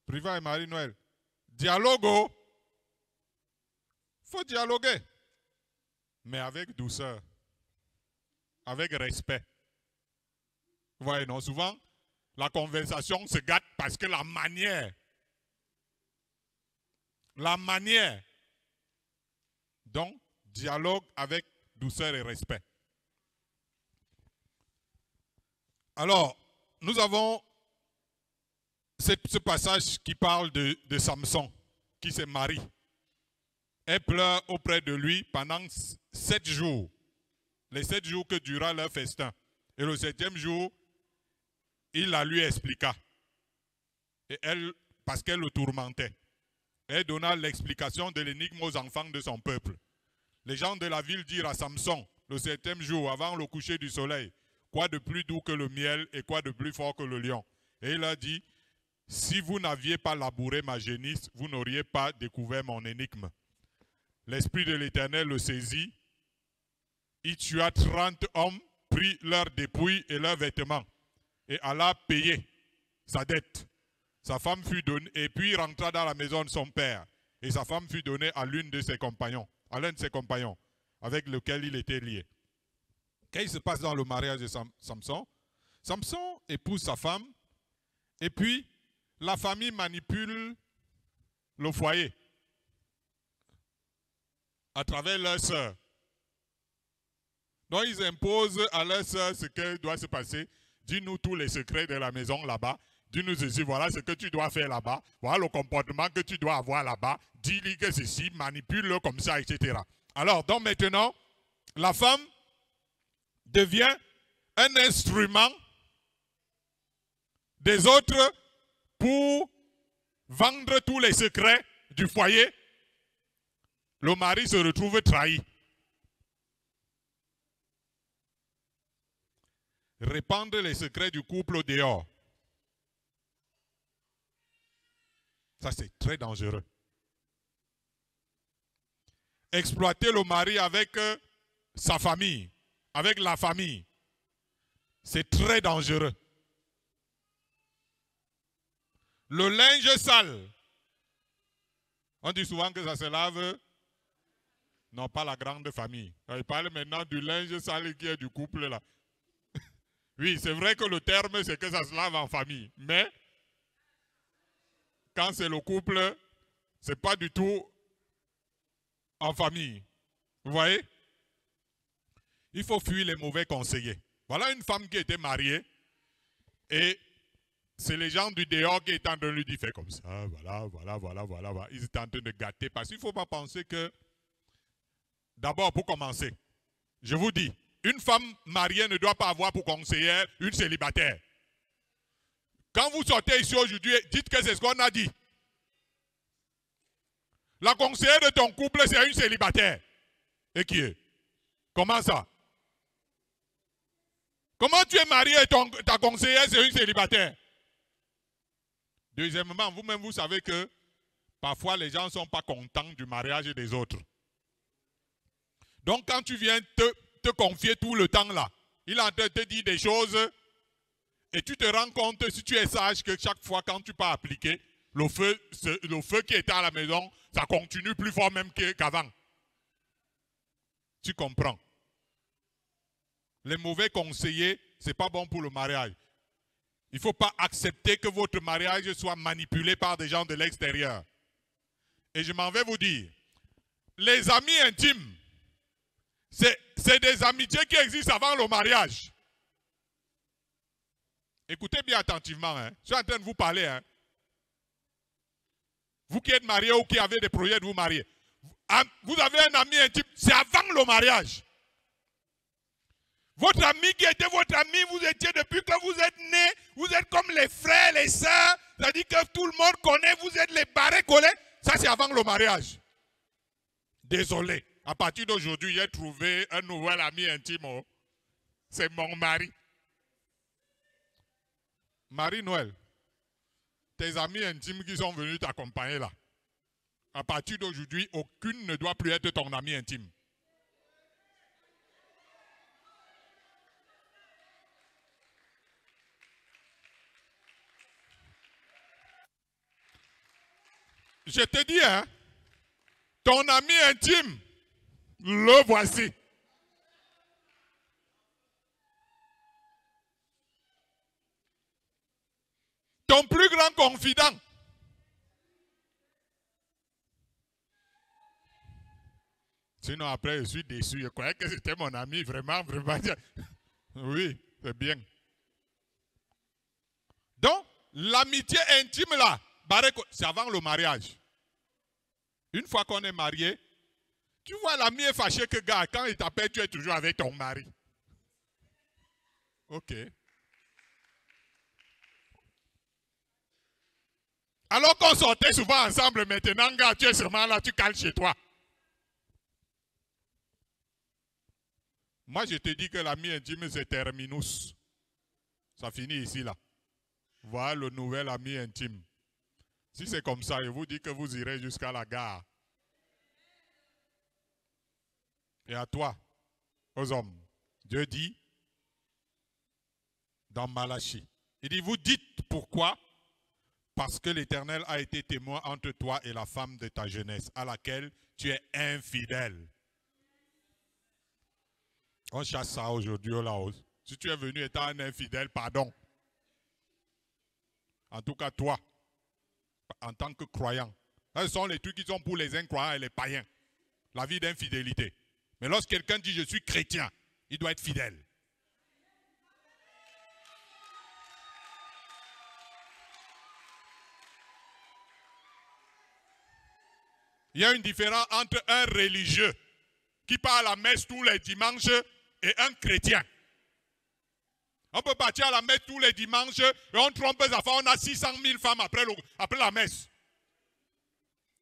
A: Priva et Marie-Noël. Dialogo. Il faut dialoguer. Mais avec douceur. Avec respect. Vous voyez, non? Souvent, la conversation se gâte parce que la manière. Donc, dialogue avec douceur et respect. Alors, nous avons ce passage qui parle de Samson, qui se marie. Elle pleure auprès de lui pendant 7 jours. Les 7 jours que dura leur festin. Et le 7e jour, il la lui expliqua. Et elle, parce qu'elle le tourmentait. Elle donna l'explication de l'énigme aux enfants de son peuple. Les gens de la ville dirent à Samson, le 7e jour, avant le coucher du soleil, quoi de plus doux que le miel et quoi de plus fort que le lion? Et il a dit, si vous n'aviez pas labouré ma génisse, vous n'auriez pas découvert mon énigme. L'Esprit de l'Éternel le saisit. Il tua 30 hommes, prit leurs dépouilles et leurs vêtements et alla payer sa dette. Sa femme fut donnée, et puis rentra dans la maison de son père. Et sa femme fut donnée à l'un de ses compagnons, avec lequel il était lié. Qu'est-ce qui se passe dans le mariage de Samson? Samson épouse sa femme, et puis la famille manipule le foyer à travers leur sœur. Donc ils imposent à leur sœur ce qui doit se passer. Dis-nous tous les secrets de la maison là-bas. Dis-nous ceci, voilà ce que tu dois faire là-bas. Voilà le comportement que tu dois avoir là-bas. Dis-lui que ceci, manipule-le comme ça, etc. Alors, donc maintenant, la femme devient un instrument des autres pour vendre tous les secrets du foyer. Le mari se retrouve trahi. Répandre les secrets du couple au dehors. Ça, c'est très dangereux. Exploiter le mari avec sa famille, avec la famille, c'est très dangereux. Le linge sale, on dit souvent que ça se lave, non pas la grande famille. Il parle maintenant du linge sale qui est du couple là. Oui, c'est vrai que le terme c'est que ça se lave en famille, mais quand c'est le couple, ce n'est pas du tout en famille. Vous voyez? Il faut fuir les mauvais conseillers. Voilà une femme qui était mariée et c'est les gens du dehors qui étaient en train de lui dire fais comme ça, voilà. Ils étaient en train de gâter parce qu'il ne faut pas penser que, d'abord pour commencer, je vous dis, une femme mariée ne doit pas avoir pour conseillère une célibataire. Quand vous sortez ici aujourd'hui, dites que c'est ce qu'on a dit. La conseillère de ton couple, c'est une célibataire. Et qui est? Comment ça? Comment tu es marié et ta conseillère, c'est une célibataire? Deuxièmement, vous-même, vous savez que parfois les gens ne sont pas contents du mariage des autres. Donc quand tu viens te confier tout le temps là, il est en train de te dire des choses et tu te rends compte, si tu es sage, que chaque fois quand tu pas appliquer, le feu qui était à la maison, ça continue plus fort même qu'avant. Tu comprends? Les mauvais conseillers, ce n'est pas bon pour le mariage. Il ne faut pas accepter que votre mariage soit manipulé par des gens de l'extérieur. Et je m'en vais vous dire, les amis intimes, c'est des amitiés qui existent avant le mariage. Écoutez bien attentivement, hein. Je suis en train de vous parler. Hein. Vous qui êtes mariés ou qui avez des projets de vous marier. Vous avez un ami intime, c'est avant le mariage. Votre ami qui était votre ami, vous étiez depuis que vous êtes né, vous êtes comme les frères, les sœurs, c'est-à-dire que tout le monde connaît, vous êtes les barrés collés. Ça, c'est avant le mariage. Désolé, à partir d'aujourd'hui, j'ai trouvé un nouvel ami intime. Oh. C'est mon mari. Marie-Noël, tes amis intimes qui sont venus t'accompagner là, à partir d'aujourd'hui, aucune ne doit plus être ton ami intime. Je te dis, hein, ton ami intime, le voici. Ton plus grand confident. Sinon, après, je suis déçu. Je croyais que c'était mon ami, vraiment, vraiment. Oui, c'est bien. Donc, l'amitié intime, là, c'est avant le mariage. Une fois qu'on est marié, tu vois, l'ami est fâché que, gars, quand il t'appelle, tu es toujours avec ton mari. Ok. Alors qu'on sortait souvent ensemble, maintenant, gars, tu es seulement là, tu cales chez toi. Moi, je te dis que l'ami intime, c'est terminus. Ça finit ici, là. Voilà le nouvel ami intime. Si c'est comme ça, je vous dis que vous irez jusqu'à la gare. Et à toi, aux hommes, Dieu dit, dans Malachie, il dit, vous dites pourquoi? Parce que l'Éternel a été témoin entre toi et la femme de ta jeunesse, à laquelle tu es infidèle. On chasse ça aujourd'hui au Laos. Si tu es venu étant un infidèle, pardon. En tout cas, toi, en tant que croyant, ce sont les trucs qui sont pour les incroyants et les païens. La vie d'infidélité. Mais lorsque quelqu'un dit je suis chrétien, il doit être fidèle. Il y a une différence entre un religieux qui part à la messe tous les dimanches et un chrétien. On peut partir à la messe tous les dimanches et on trompe les affaires, on a 600 000 femmes après la messe.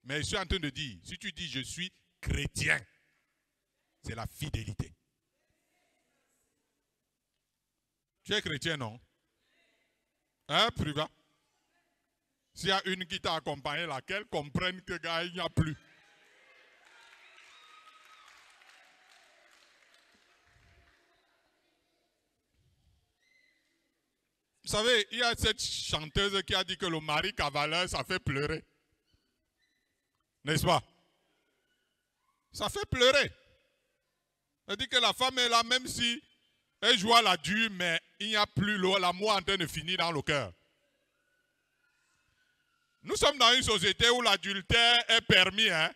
A: Mais je suis en train de dire, si tu dis je suis chrétien, c'est la fidélité. Tu es chrétien, non? Hein, Priva? S'il y a une qui t'a accompagné, laquelle comprenne que gars, il n'y a plus. Vous savez, il y a cette chanteuse qui a dit que le mari cavaleur, ça fait pleurer. N'est-ce pas? Ça fait pleurer. Elle dit que la femme est là, même si elle joue à la dure, mais il n'y a plus l'amour en train de finir dans le cœur. Nous sommes dans une société où l'adultère est permis. Hein?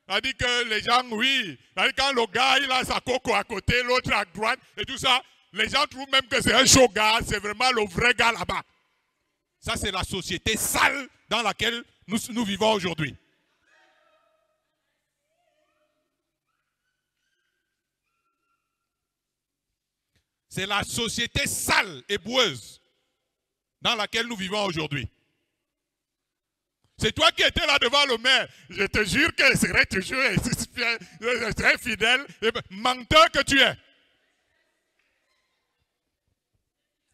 A: Elle dit que les gens, oui. Elle dit quand le gars il a sa coco à côté, l'autre à droite et tout ça, les gens trouvent même que c'est un chaud gars, c'est vraiment le vrai gars là-bas. Ça, c'est la société sale dans laquelle nous vivons aujourd'hui. C'est la société sale et boueuse dans laquelle nous vivons aujourd'hui. C'est toi qui étais là devant le maire. Je te jure que je serai toujours très fidèle. Menteur que tu es.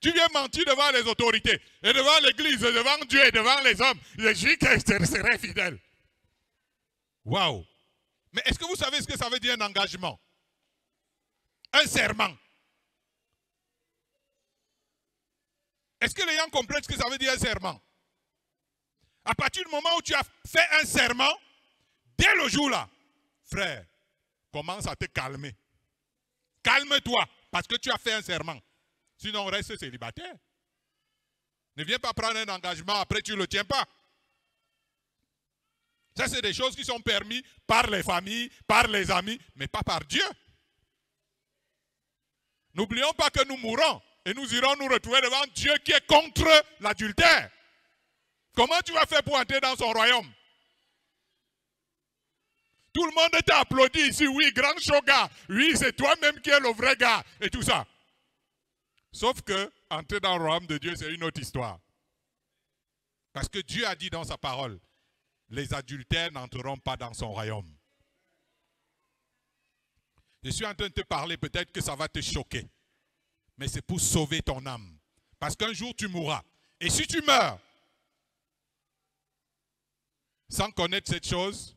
A: Tu viens mentir devant les autorités, et devant l'église, devant Dieu et devant les hommes. Je jure que je serai fidèle. Waouh! Mais est-ce que vous savez ce que ça veut dire un engagement? Un serment. Est-ce que les gens comprennent ce que ça veut dire un serment? À partir du moment où tu as fait un serment, dès le jour-là, frère, commence à te calmer. Calme-toi, parce que tu as fait un serment. Sinon, on reste célibataire. Ne viens pas prendre un engagement, après tu ne le tiens pas. Ça, c'est des choses qui sont permises par les familles, par les amis, mais pas par Dieu. N'oublions pas que nous mourrons et nous irons nous retrouver devant Dieu qui est contre l'adultère. Comment tu vas faire pour entrer dans son royaume? Tout le monde t'a applaudi ici. Oui, grand show gars. Oui, c'est toi-même qui es le vrai gars. Et tout ça. Sauf que, entrer dans le royaume de Dieu, c'est une autre histoire. Parce que Dieu a dit dans sa parole, les adultères n'entreront pas dans son royaume. Je suis en train de te parler, peut-être que ça va te choquer. Mais c'est pour sauver ton âme. Parce qu'un jour tu mourras. Et si tu meurs, sans connaître cette chose,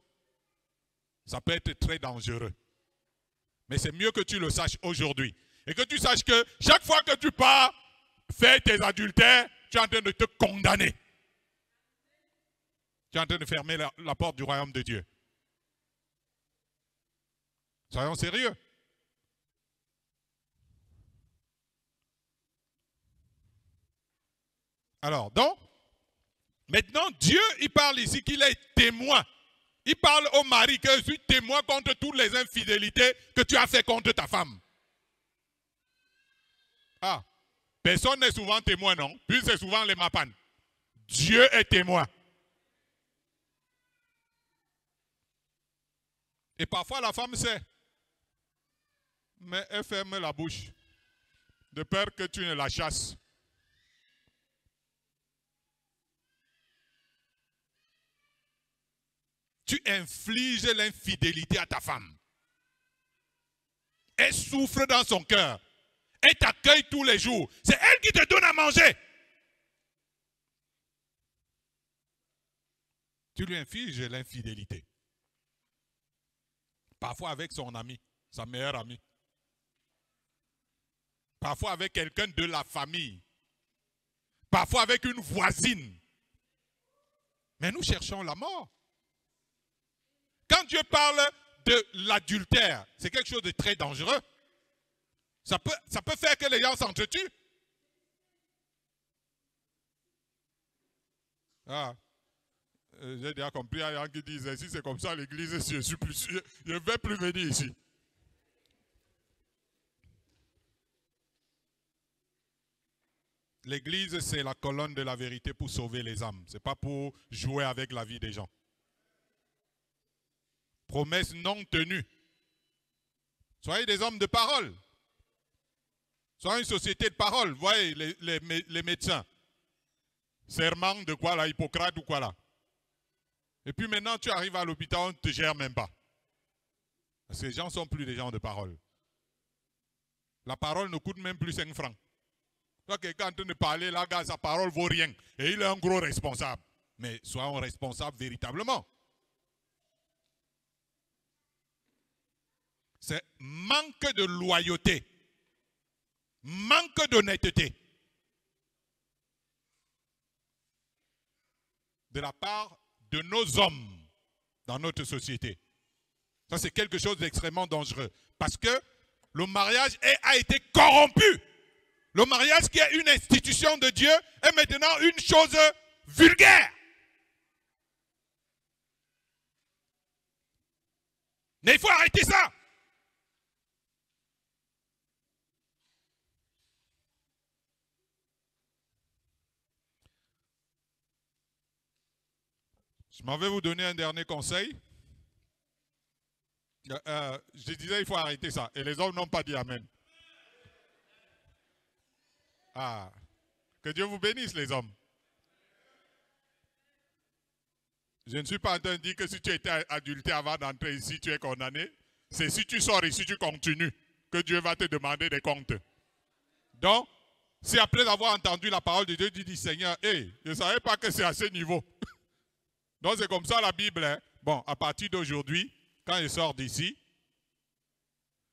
A: ça peut être très dangereux. Mais c'est mieux que tu le saches aujourd'hui. Et que tu saches que chaque fois que tu pars faire tes adultères, tu es en train de te condamner. Tu es en train de fermer la porte du royaume de Dieu. Soyons sérieux. Alors, donc, maintenant, Dieu, il parle ici qu'il est témoin. Il parle au mari que je suis témoin contre toutes les infidélités que tu as fait contre ta femme. Ah, personne n'est souvent témoin, non? Puis c'est souvent les mapanes. Dieu est témoin. Et parfois la femme sait. Mais elle ferme la bouche. De peur que tu ne la chasses. Tu infliges l'infidélité à ta femme. Elle souffre dans son cœur. Elle t'accueille tous les jours. C'est elle qui te donne à manger. Tu lui infliges l'infidélité. Parfois avec son ami, sa meilleure amie. Parfois avec quelqu'un de la famille. Parfois avec une voisine. Mais nous cherchons la mort. Quand Dieu parle de l'adultère, c'est quelque chose de très dangereux. Ça peut faire que les gens s'entretuent. Ah, j'ai déjà compris, il y a des gens qui disent, si c'est comme ça l'église, je ne vais plus venir ici. L'église, c'est la colonne de la vérité pour sauver les âmes. Ce n'est pas pour jouer avec la vie des gens. Promesse non tenue. Soyez des hommes de parole. Soyez une société de parole. Voyez les médecins. Serment de quoi là, Hippocrate ou quoi là. Et puis maintenant, tu arrives à l'hôpital, on ne te gère même pas. Parce que les gens ne sont plus des gens de parole. La parole ne coûte même plus 5 francs. Toi, quelqu'un est en train de parler, là, gars, sa parole ne vaut rien. Et il est un gros responsable. Mais soyons responsables véritablement. C'est manque de loyauté. Manque d'honnêteté. De la part de nos hommes dans notre société. Ça, c'est quelque chose d'extrêmement dangereux. Parce que le mariage a été corrompu. Le mariage, qui est une institution de Dieu, est maintenant une chose vulgaire. Mais il faut arrêter ça. Je m'en vais vous donner un dernier conseil. Je disais, il faut arrêter ça. Et les hommes n'ont pas dit amen. Ah, que Dieu vous bénisse, les hommes. Je ne suis pas en train de dire que si tu étais adultère avant d'entrer ici, tu es condamné. C'est si tu sors ici, tu continues, que Dieu va te demander des comptes. Donc, si après avoir entendu la parole de Dieu, tu dis, Seigneur, hey, je ne savais pas que c'est à ce niveau. Donc, c'est comme ça la Bible. Hein? Bon, à partir d'aujourd'hui, quand je sors d'ici,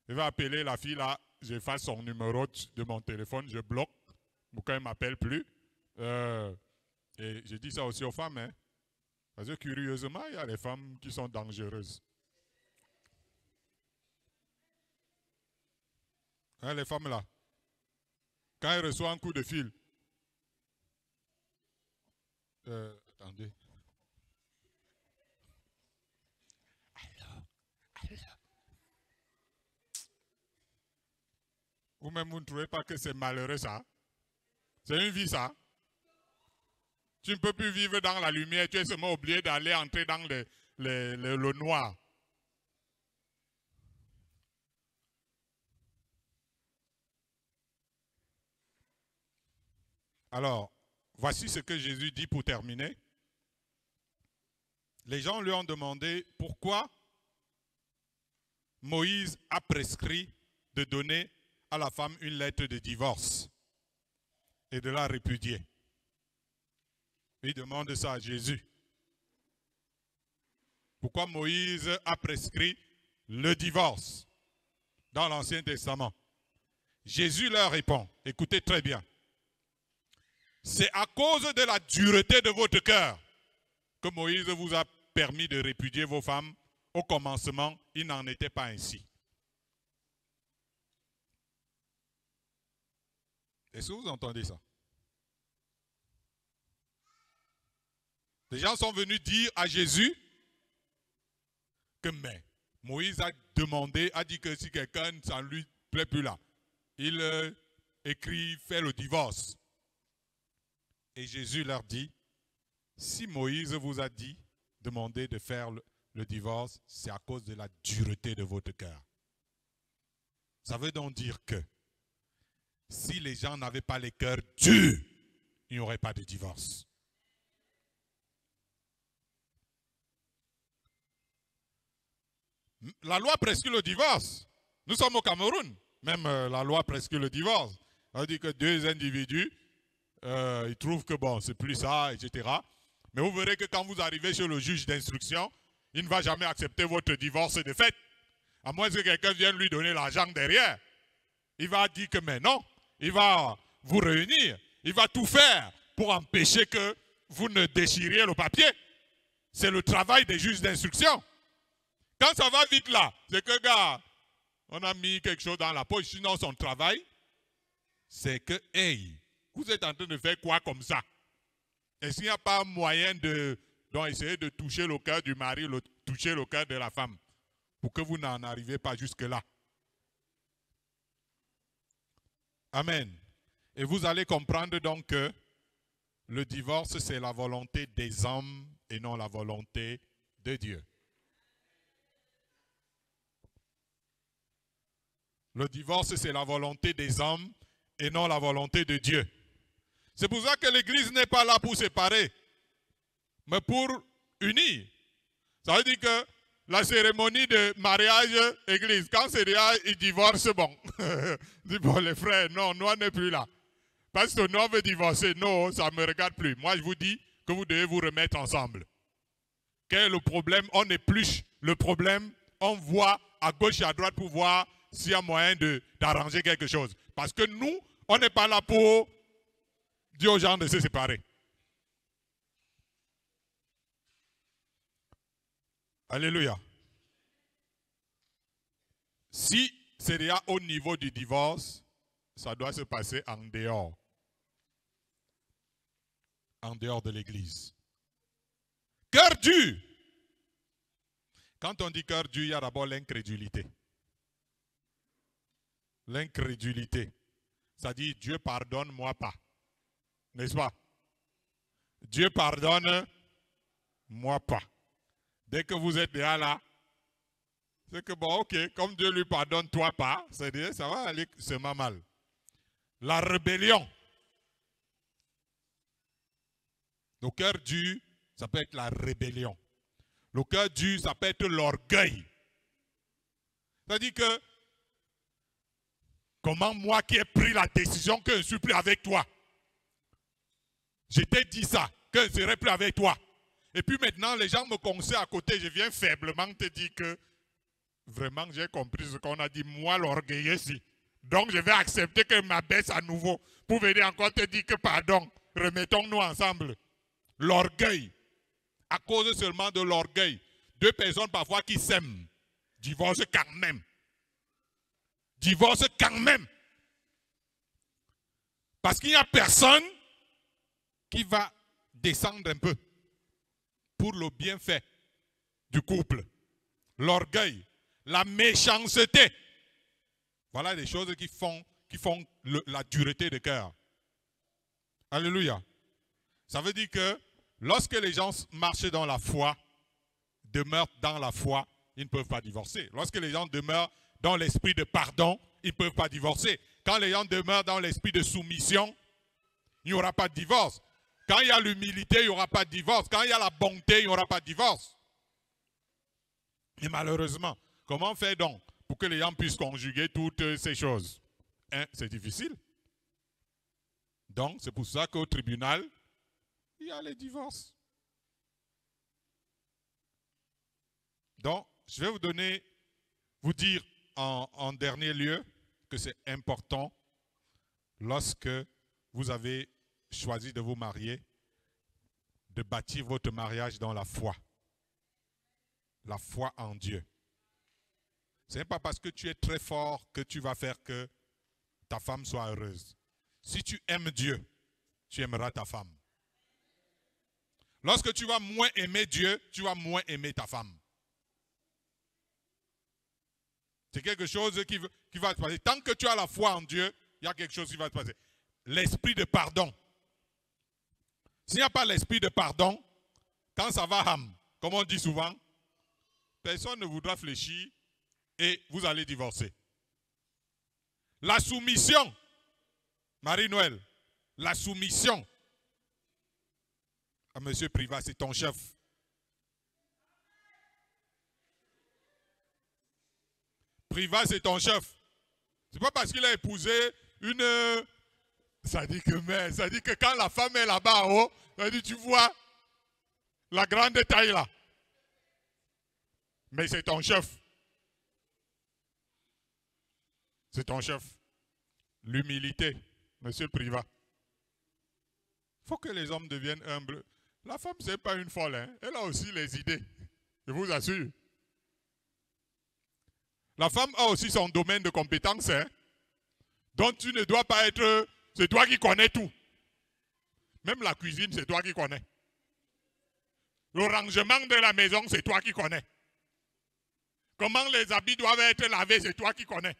A: je vais appeler la fille là, j'efface son numéro de mon téléphone, je bloque. Pourquoi elle ne m'appelle plus? Et je dis ça aussi aux femmes. Hein? Parce que curieusement, il y a les femmes qui sont dangereuses. Hein, les femmes là, quand elles reçoivent un coup de fil, attendez. Vous-même, vous ne trouvez pas que c'est malheureux ça? C'est une vie ça? Tu ne peux plus vivre dans la lumière, tu es seulement obligé d'aller entrer dans le noir. Alors, voici ce que Jésus dit pour terminer. Les gens lui ont demandé pourquoi Moïse a prescrit de donner à la femme une lettre de divorce et de la répudier. Il demande ça à Jésus. Pourquoi Moïse a prescrit le divorce dans l'Ancien Testament? Jésus leur répond, écoutez très bien. C'est à cause de la dureté de votre cœur que Moïse vous a permis de répudier vos femmes. Au commencement, il n'en était pas ainsi. Est-ce que vous entendez ça? Les gens sont venus dire à Jésus que mais Moïse a demandé, a dit que si quelqu'un ne lui plaît plus là, il écrit, fait le divorce. Et Jésus leur dit, si Moïse vous a dit, demandé de faire le divorce, c'est à cause de la dureté de votre cœur. Ça veut donc dire que si les gens n'avaient pas les cœurs durs, il n'y aurait pas de divorce. La loi prescrit le divorce. Nous sommes au Cameroun. Même la loi prescrit le divorce. On dit que deux individus, ils trouvent que bon, c'est plus ça, etc. Mais vous verrez que quand vous arrivez chez le juge d'instruction, il ne va jamais accepter votre divorce de fait. À moins que quelqu'un vienne lui donner l'argent derrière. Il va dire que mais non, il va vous réunir. Il va tout faire pour empêcher que vous ne déchiriez le papier. C'est le travail des juges d'instruction. Quand ça va vite là, c'est que gars, on a mis quelque chose dans la poche. Sinon son travail, c'est que, hey, vous êtes en train de faire quoi comme ça? Et s'il n'y a pas moyen d'essayer de toucher le cœur du mari, toucher le cœur de la femme, pour que vous n'en arriviez pas jusque-là. Amen. Et vous allez comprendre donc que le divorce, c'est la volonté des hommes et non la volonté de Dieu. Le divorce, c'est la volonté des hommes et non la volonté de Dieu. C'est pour ça que l'Église n'est pas là pour séparer, mais pour unir. Ça veut dire que la cérémonie de mariage, Église, quand c'est déjà ils divorcent, bon. Dis bon, les frères, non, nous on n'est plus là. Parce que nous on veut divorcer, non, ça ne me regarde plus. Moi, je vous dis que vous devez vous remettre ensemble. Quel est le problème? On épluche le problème, on voit à gauche et à droite pour voir s'il y a moyen d'arranger quelque chose. Parce que nous, on n'est pas là pour dire aux gens de se séparer. Alléluia. Si c'est déjà au niveau du divorce, ça doit se passer en dehors. En dehors de l'église. Cœur dur. Quand on dit cœur dur, il y a d'abord l'incrédulité. L'incrédulité. Ça dit Dieu pardonne, moi pas. N'est-ce pas? Dieu pardonne, moi pas. Dès que vous êtes déjà là, c'est que bon, ok, comme Dieu lui pardonne, toi pas, c'est-à-dire ça va aller seulement mal. La rébellion. Le cœur dur, ça peut être la rébellion. Le cœur dur, ça peut être l'orgueil. C'est-à-dire que, comment moi qui ai pris la décision que je ne suis plus avec toi, je t'ai dit ça, que je ne serai plus avec toi. Et puis maintenant, les gens me conseillent à côté, je viens faiblement te dire que vraiment j'ai compris ce qu'on a dit, moi l'orgueilleux si. Donc je vais accepter que m'abaisse à nouveau pour venir encore te dire que pardon, remettons-nous ensemble. L'orgueil, à cause seulement de l'orgueil, deux personnes parfois qui s'aiment, divorcent quand même. Divorcent quand même. Parce qu'il n'y a personne qui va descendre un peu pour le bienfait du couple. L'orgueil, la méchanceté. Voilà des choses qui font la dureté de cœur. Alléluia. Ça veut dire que lorsque les gens marchent dans la foi, demeurent dans la foi, ils ne peuvent pas divorcer. Lorsque les gens demeurent dans l'esprit de pardon, ils ne peuvent pas divorcer. Quand les gens demeurent dans l'esprit de soumission, il n'y aura pas de divorce. Quand il y a l'humilité, il n'y aura pas de divorce. Quand il y a la bonté, il n'y aura pas de divorce. Et malheureusement, comment faire donc pour que les gens puissent conjuguer toutes ces choses? C'est difficile. Donc, c'est pour ça qu'au tribunal, il y a les divorces. Donc, je vais vous dire en dernier lieu que c'est important lorsque vous avez choisi de vous marier, de bâtir votre mariage dans la foi. La foi en Dieu. Ce n'est pas parce que tu es très fort que tu vas faire que ta femme soit heureuse. Si tu aimes Dieu, tu aimeras ta femme. Lorsque tu vas moins aimer Dieu, tu vas moins aimer ta femme. C'est quelque chose qui va se passer. Tant que tu as la foi en Dieu, il y a quelque chose qui va se passer. L'esprit de pardon. S'il n'y a pas l'esprit de pardon, quand ça va comme on dit souvent, personne ne voudra fléchir et vous allez divorcer. La soumission, Marie-Noël, la soumission à M. Privat, c'est ton chef. Privat, c'est ton chef. C'est pas parce qu'il a épousé une... Ça dit que quand la femme est là-bas en haut, ça dit, tu vois la grande taille là. Mais c'est ton chef. C'est ton chef. L'humilité, monsieur Privat. Il faut que les hommes deviennent humbles. La femme, ce n'est pas une folle. Hein? Elle a aussi les idées. Je vous assure. La femme a aussi son domaine de compétence. Hein? Donc tu ne dois pas être... C'est toi qui connais tout. Même la cuisine, c'est toi qui connais. Le rangement de la maison, c'est toi qui connais. Comment les habits doivent être lavés, c'est toi qui connais.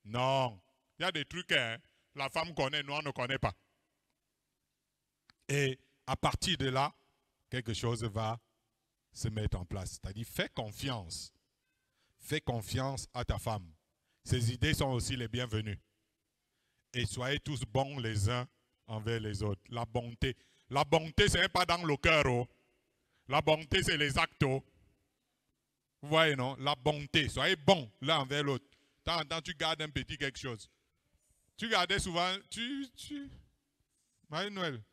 A: Non. Il y a des trucs, hein, la femme connaît, nous on ne connaît pas. Et à partir de là, quelque chose va se mettre en place. C'est-à-dire, fais confiance. Fais confiance à ta femme. Ses idées sont aussi les bienvenues. Et soyez tous bons les uns envers les autres. La bonté. La bonté, ce n'est pas dans le cœur. Oh. La bonté, c'est les actes. Oh. Vous voyez, non? La bonté. Soyez bons l'un envers l'autre. De temps en temps, tu gardes un petit quelque chose. Tu gardais souvent... Marie-Noël.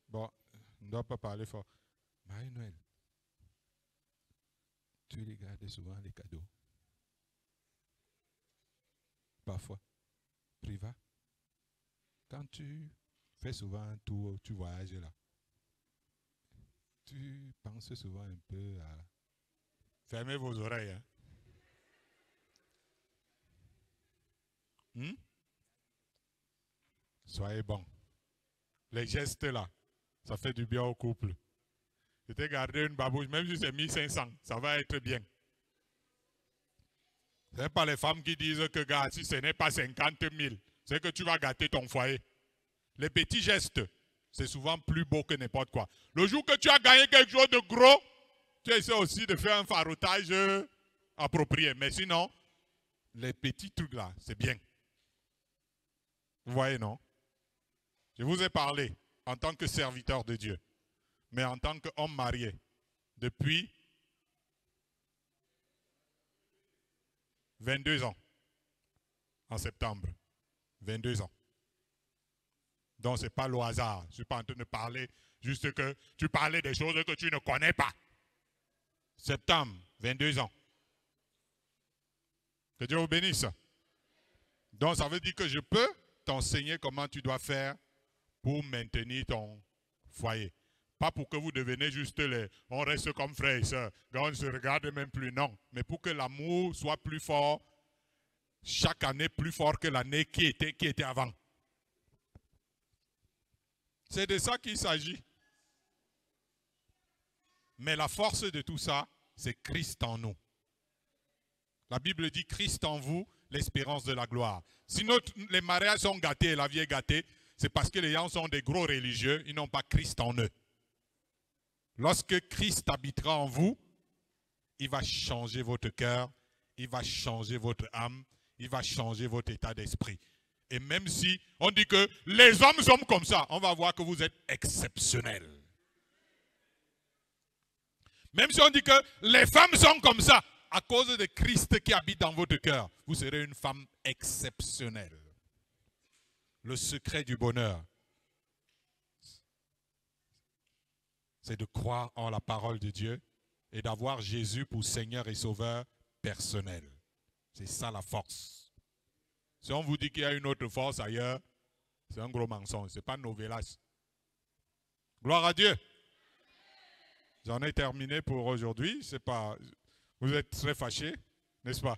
A: Bon, on ne doit pas parler fort. Marie-Noël. Tu les gardes souvent les cadeaux. Parfois. Privat. Quand tu fais souvent un tour, tu voyages là. Tu penses souvent un peu à... Fermez vos oreilles. Hein? Soyez bons. Les gestes là, ça fait du bien au couple. Je t'ai gardé une babouche, même si c'est 1500, ça va être bien. Ce n'est pas les femmes qui disent que gars, si ce n'est pas 50 000, c'est que tu vas gâter ton foyer. Les petits gestes, c'est souvent plus beau que n'importe quoi. Le jour que tu as gagné quelque chose de gros, tu essaies aussi de faire un farotage approprié. Mais sinon, les petits trucs là, c'est bien. Vous voyez, non? Je vous ai parlé en tant que serviteur de Dieu, mais en tant qu'homme marié, depuis 22 ans, en septembre, 22 ans. Donc, ce n'est pas le hasard. Je ne suis pas en train de parler, juste que tu parlais des choses que tu ne connais pas. Septembre, 22 ans. Que Dieu vous bénisse. Donc, ça veut dire que je peux t'enseigner comment tu dois faire pour maintenir ton foyer. Pas pour que vous deveniez juste on reste comme frères et sœurs, on ne se regarde même plus, non. Mais pour que l'amour soit plus fort, chaque année plus fort que l'année qui était avant. C'est de ça qu'il s'agit. Mais la force de tout ça, c'est Christ en nous. La Bible dit Christ en vous, l'espérance de la gloire. Si les mariages sont gâtés et la vie est gâtée, c'est parce que les gens sont des gros religieux, ils n'ont pas Christ en eux. Lorsque Christ habitera en vous, il va changer votre cœur, il va changer votre âme, il va changer votre état d'esprit. Et même si on dit que les hommes sont comme ça, on va voir que vous êtes exceptionnel. Même si on dit que les femmes sont comme ça, à cause de Christ qui habite dans votre cœur, vous serez une femme exceptionnelle. Le secret du bonheur, c'est de croire en la parole de Dieu et d'avoir Jésus pour Seigneur et Sauveur personnel. C'est ça la force. Si on vous dit qu'il y a une autre force ailleurs, c'est un gros mensonge, ce n'est pas novelas. Gloire à Dieu. J'en ai terminé pour aujourd'hui. C'est pas, vous êtes très fâchés, n'est-ce pas?